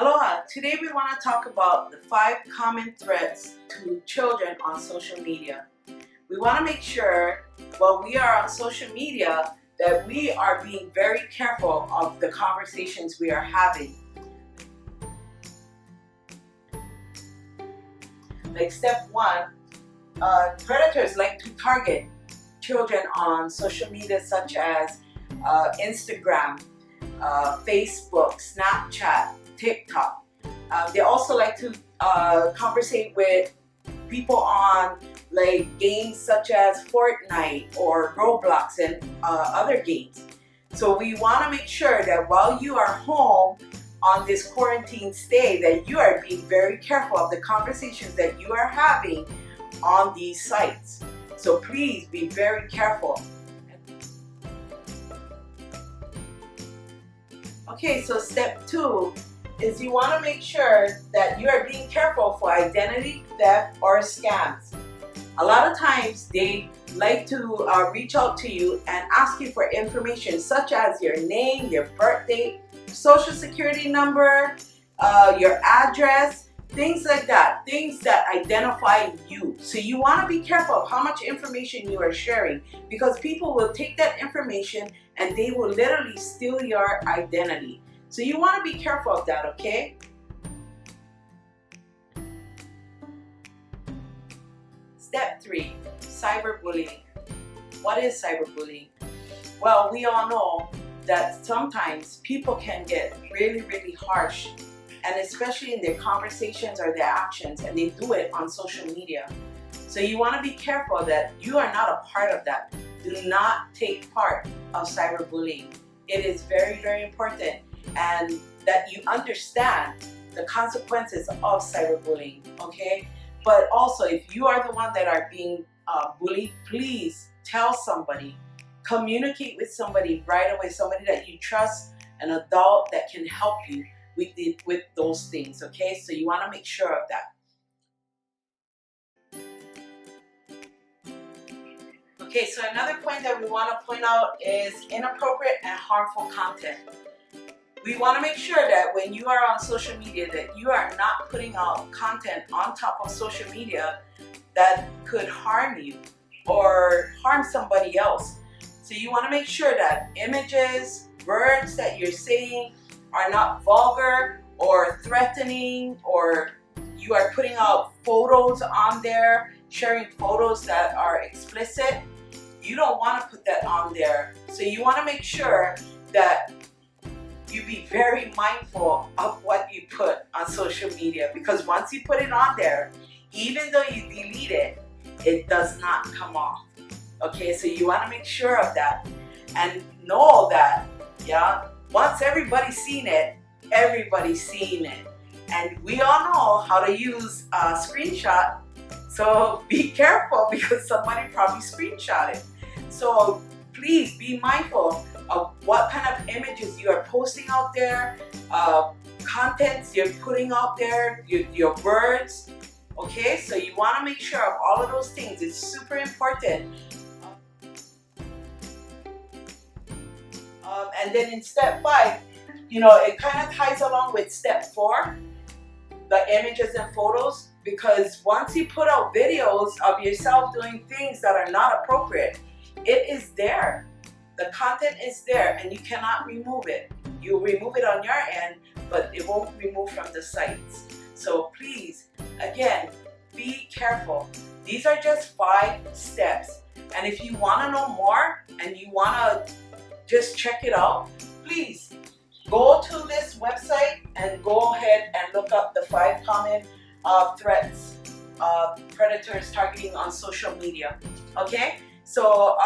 Aloha! Today we want to talk about the 5 common threats to children on social media. We want to make sure while we are on social media that we are being very careful of the conversations we are having. Like step 1, predators like to target children on social media such as Instagram, Facebook, Snapchat, TikTok. They also like to conversate with people on like games such as Fortnite or Roblox and other games. So we want to make sure that while you are home on this quarantine stay, that you are being very careful of the conversations that you are having on these sites. So please be very careful. Okay, so step 2 is you want to make sure that you are being careful for identity theft or scams. A lot of times they like to reach out to you and ask you for information such as your name, your birth date, social security number, your address, things like that, things that identify you. So you want to be careful of how much information you are sharing, because people will take that information and they will literally steal your identity. So you want to be careful of that, okay? Step 3, cyberbullying. What is cyberbullying? Well, we all know that sometimes people can get really, really harsh, and especially in their conversations or their actions, and they do it on social media. So you want to be careful that you are not a part of that. Do not take part of cyberbullying. It is very, very important, and that you understand the consequences of cyberbullying, okay? But also, if you are the one that are being bullied, please tell somebody. Communicate with somebody right away, somebody that you trust, an adult that can help you with those things, okay? So you want to make sure of that. Okay, so another point that we want to point out is inappropriate and harmful content. We want to make sure that when you are on social media that you are not putting out content on top of social media that could harm you or harm somebody else. So you want to make sure that images, words that you're saying are not vulgar or threatening, or you are putting out photos on there, sharing photos that are explicit. You don't want to put that on there. So you want to make sure that you be very mindful of what you put on social media, because once you put it on there, even though you delete it, it does not come off. Okay, so you want to make sure of that and know that, yeah, once everybody's seen it, everybody's seen it. And we all know how to use a screenshot, so be careful because somebody probably screenshot it. So please be mindful of what kind of images you are posting out there, contents you're putting out there, your words, okay? So you want to make sure of all of those things. It's super important. And then in step 5, it kind of ties along with step 4, the images and photos, because once you put out videos of yourself doing things that are not appropriate, it is there. The content is there and you cannot remove it. You remove it on your end, but it won't remove from the sites. So please, again, be careful. These are just 5 steps. And if you want to know more and you want to just check it out, please go to this website and go ahead and look up the 5 common threats predators targeting on social media. Okay? So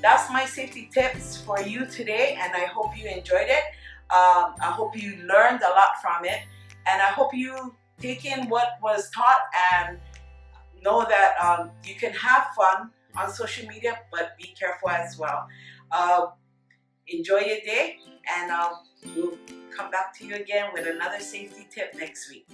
that's my safety tips for you today, and I hope you enjoyed it. I hope you learned a lot from it, and I hope you take in what was taught and know that you can have fun on social media, but be careful as well. Enjoy your day, and we'll come back to you again with another safety tip next week.